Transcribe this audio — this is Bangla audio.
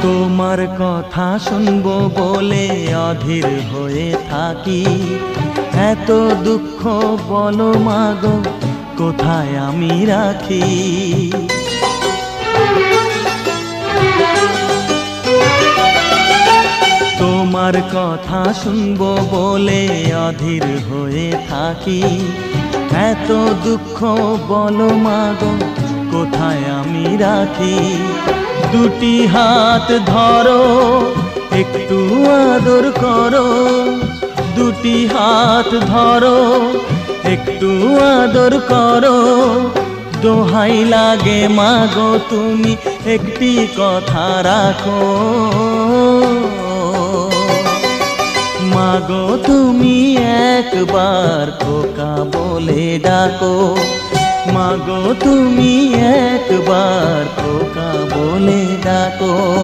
তোমার কথা শুনবো বলে অধীর হয়ে থাকি, এত দুঃখ বলো মাগো কোথায় আমি রাখি। তোমার কথা শুনবো বলে অধীর হয়ে থাকি, এত দুঃখ বলো মাগো কোথায় আমি রাখি। দুটি হাত ধরো একটু আদর করো, দুটি হাত ধরো একটু আদর করো। দোহাই লাগে মাগো তুমি একটি কথা রাখো, মাগো তুমি একবার খোকা বলে ডাকো, মাগো তুমি একবার খোকা বলে ডাকো।